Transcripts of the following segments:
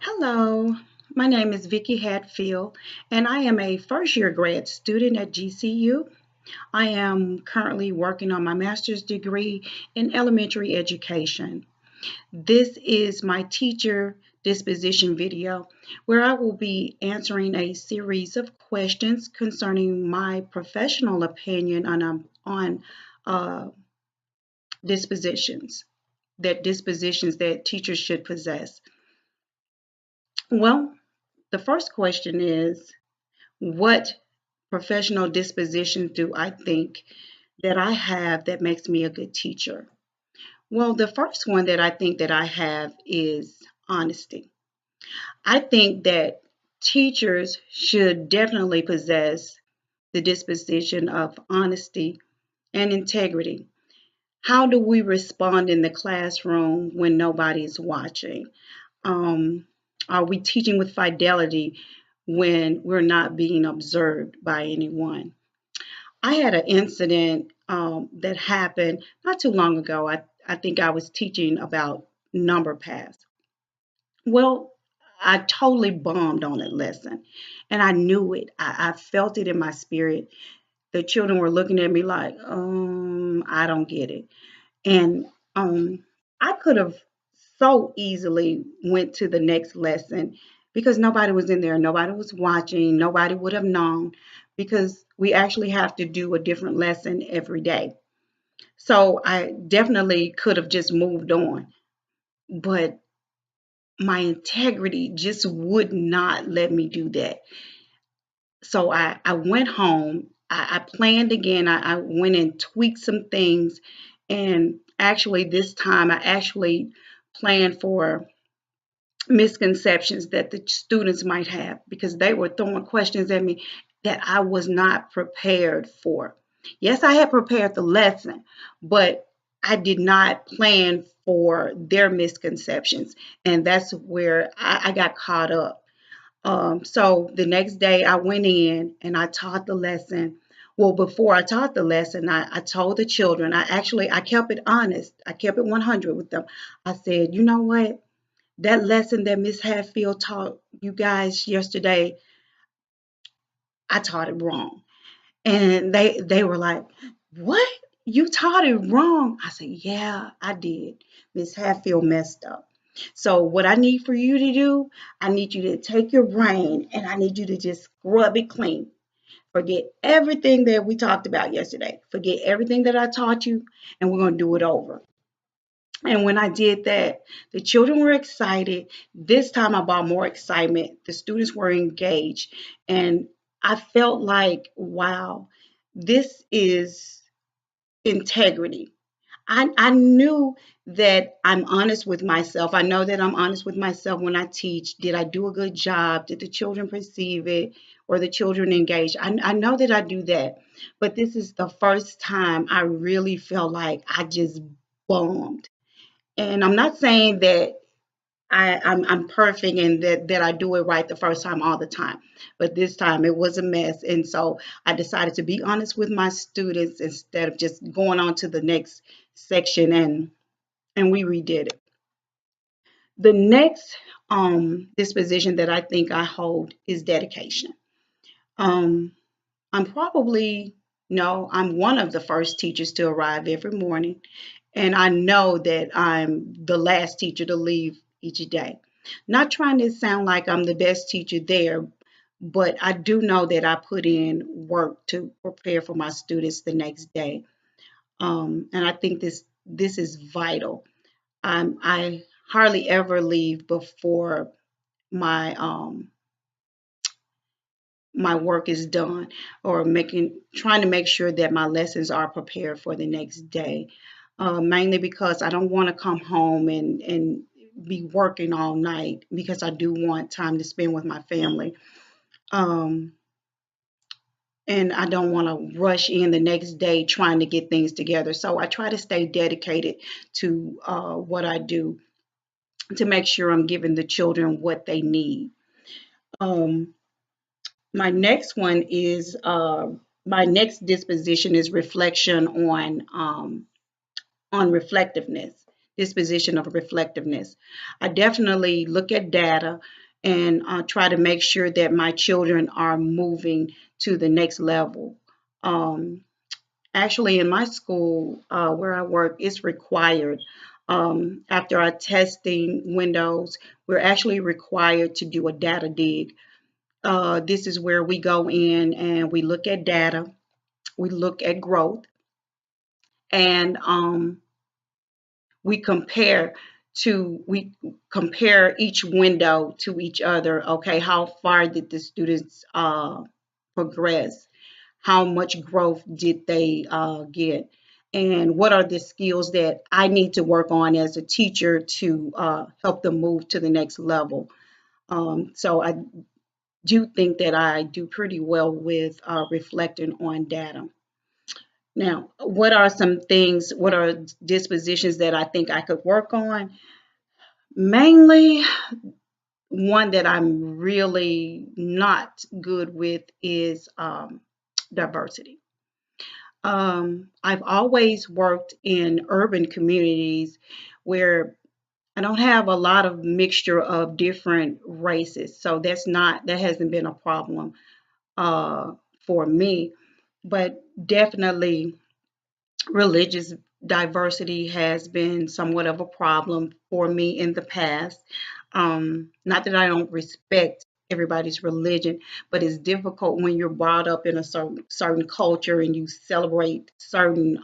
Hello, my name is Vickie Hatfield, and I am a first year grad student at GCU. I am currently working on my master's degree in elementary education. This is my teacher disposition video where I will be answering a series of questions concerning my professional opinion on dispositions, that dispositions that teachers should possess. Well, the first question is, what professional dispositions do I think that I have that makes me a good teacher? Well, the first one that I think that I have is honesty. I think that teachers should definitely possess the disposition of honesty and integrity. How do we respond in the classroom when nobody is watching? Um, are we teaching with fidelity when we're not being observed by anyone? I had an incident that happened not too long ago. I think I was teaching about number paths. Well, I totally bombed on that lesson and I knew it. I felt it in my spirit. The children were looking at me like, I don't get it. And I could have so easily went to the next lesson because nobody was in there, nobody was watching, nobody would have known because we actually have to do a different lesson every day. So I definitely could have just moved on, but my integrity just would not let me do that. So I went home. I planned again. I went and tweaked some things. And actually, this time, I actually planned for misconceptions that the students might have because they were throwing questions at me that I was not prepared for. Yes, I had prepared the lesson, but I did not plan for their misconceptions. And that's where I got caught up. So the next day I went in and I taught the lesson. Well, before I taught the lesson, I told the children, I kept it honest. I kept it 100 with them. I said, you know what? That lesson that Miss Hatfield taught you guys yesterday, I taught it wrong. And they were like, what? You taught it wrong. I said, yeah, I did. Miss Hatfield messed up. So what I need for you to do, I need you to take your brain and I need you to just scrub it clean. Forget everything that we talked about yesterday. Forget everything that I taught you, and we're going to do it over. And when I did that, the children were excited. This time I brought more excitement. The students were engaged. And I felt like, wow, this is integrity. I knew that I'm honest with myself. I know that I'm honest with myself when I teach. Did I do a good job? Did the children perceive it or the children engage? I know that I do that. But this is the first time I really felt like I just bombed. And I'm not saying that I'm perfect and that I do it right the first time all the time. But this time it was a mess. And so I decided to be honest with my students instead of just going on to the next section and we redid it. The next disposition that I think I hold is dedication. Um, I'm probably, no, I'm one of the first teachers to arrive every morning. And I know that I'm the last teacher to leave each day. Not trying to sound like I'm the best teacher there, but I do know that I put in work to prepare for my students the next day. And I think this is vital. I hardly ever leave before my my work is done or making trying to make sure that my lessons are prepared for the next day, mainly because I don't want to come home and be working all night because I do want time to spend with my family, um, and I don't want to rush in the next day trying to get things together, so I try to stay dedicated to what I do to make sure I'm giving the children what they need. um, My next one is my next disposition is reflection on reflectiveness. disposition of reflectiveness. I definitely look at data and try to make sure that my children are moving to the next level. Um, Actually, in my school where I work, it's required. After our testing windows, we're actually required to do a data dig. This is where we go in and we look at data, we look at growth, and we compare each window to each other. Okay, how far did the students progress? How much growth did they get? And what are the skills that I need to work on as a teacher to help them move to the next level? So I do think that I do pretty well with reflecting on data. Now, what are dispositions that I think I could work on? Mainly, one that I'm really not good with is diversity. I've always worked in urban communities where I don't have a lot of mixture of different races, so that hasn't been a problem uh, for me. But definitely, religious diversity has been somewhat of a problem for me in the past. Not that I don't respect everybody's religion, but it's difficult when you're brought up in a certain culture and you celebrate certain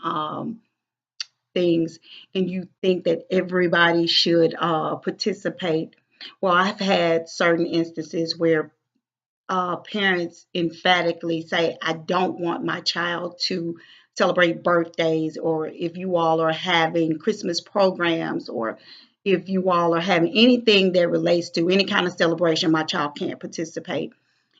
things and you think that everybody should participate. Well, I've had certain instances where parents emphatically say, I don't want my child to celebrate birthdays, or if you all are having Christmas programs, or if you all are having anything that relates to any kind of celebration, my child can't participate.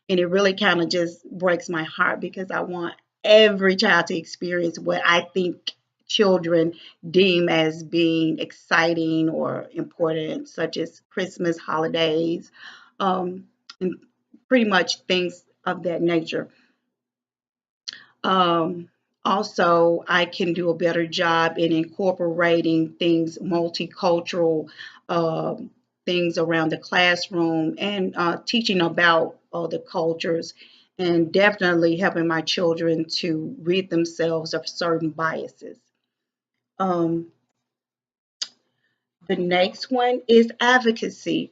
And it really kind of just breaks my heart because I want every child to experience what I think children deem as being exciting or important, such as Christmas, holidays, and pretty much things of that nature. Um, Also, I can do a better job in incorporating things, multicultural things around the classroom and teaching about the cultures and definitely helping my children to rid themselves of certain biases. Um, the next one is advocacy.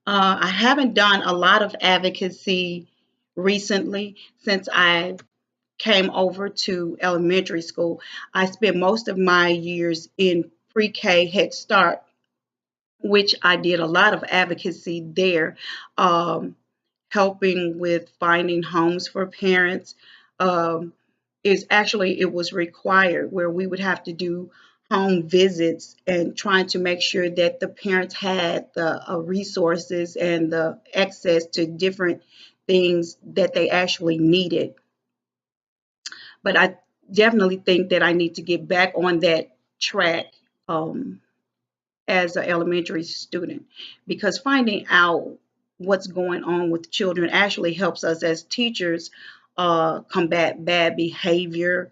I haven't done a lot of advocacy recently since I came over to elementary school. I spent most of my years in pre-K Head Start, which I did a lot of advocacy there, um, helping with finding homes for parents. Um, it was required where we would have to do home visits and trying to make sure that the parents had the resources and the access to different things that they actually needed. But I definitely think that I need to get back on that track um, as an elementary student because finding out what's going on with children actually helps us as teachers combat bad behavior.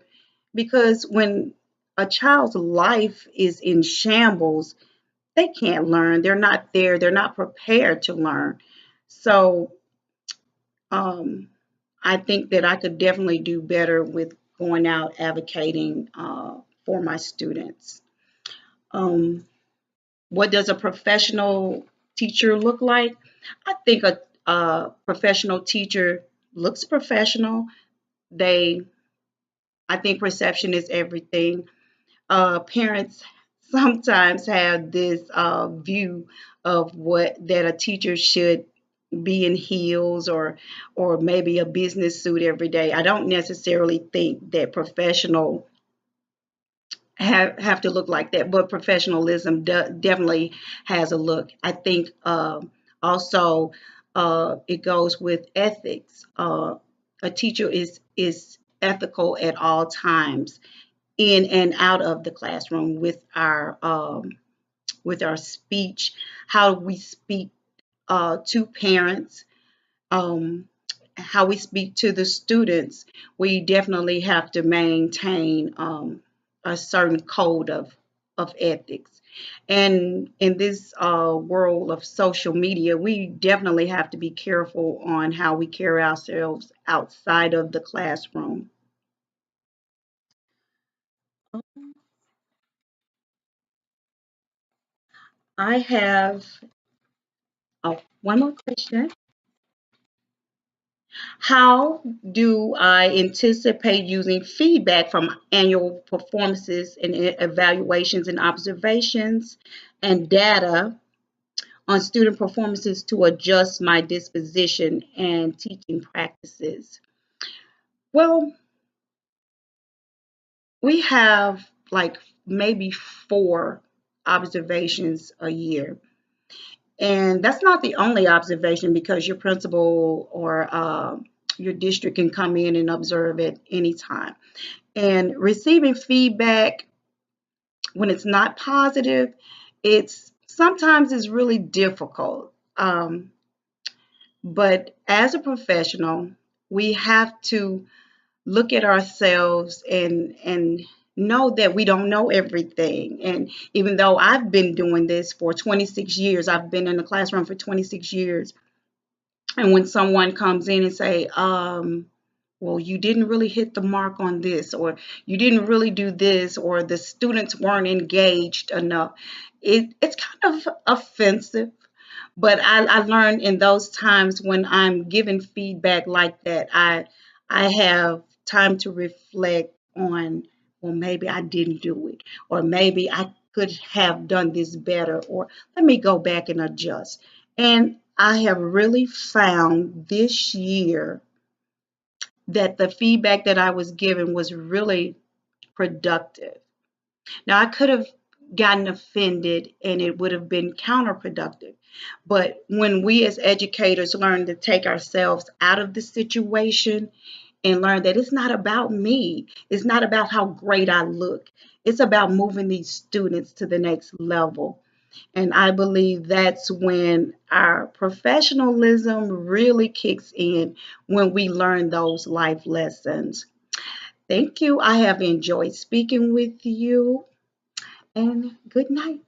Because when a child's life is in shambles, they can't learn. They're not there. They're not prepared to learn. So um, I think that I could definitely do better with going out advocating for my students. Um, what does a professional teacher look like? I think a professional teacher looks professional. They, I think perception is everything. Parents sometimes have this view of what that a teacher should be in heels or maybe a business suit every day. I don't necessarily think that professional have to look like that, but professionalism definitely has a look. I think also it goes with ethics. A teacher is ethical at all times, in and out of the classroom with our speech, how we speak to parents, um, how we speak to the students. We definitely have to maintain a certain code of of ethics. And in this world of social media, we definitely have to be careful on how we carry ourselves outside of the classroom. I have one more question. How do I anticipate using feedback from annual performances and evaluations and observations and data on student performances to adjust my disposition and teaching practices? Well, we have like maybe 4 observations a year. And that's not the only observation because your principal or your district can come in and observe at any time. And receiving feedback when it's not positive, it's sometimes is really difficult. But as a professional, we have to look at ourselves and know that we don't know everything. And even though I've been doing this for 26 years, I've been in the classroom for 26 years. And when someone comes in and say, well, you didn't really hit the mark on this, or you didn't really do this, or the students weren't engaged enough, it's kind of offensive. But I learned in those times when I'm given feedback like that, I have time to reflect on, well, maybe I didn't do it, or maybe I could have done this better, or let me go back and adjust. And I have really found this year that the feedback that I was given was really productive. Now, I could have gotten offended and it would have been counterproductive. But when we as educators learn to take ourselves out of the situation and learn that it's not about me, it's not about how great I look, it's about moving these students to the next level. And I believe that's when our professionalism really kicks in when we learn those life lessons. Thank you. I have enjoyed speaking with you, and good night.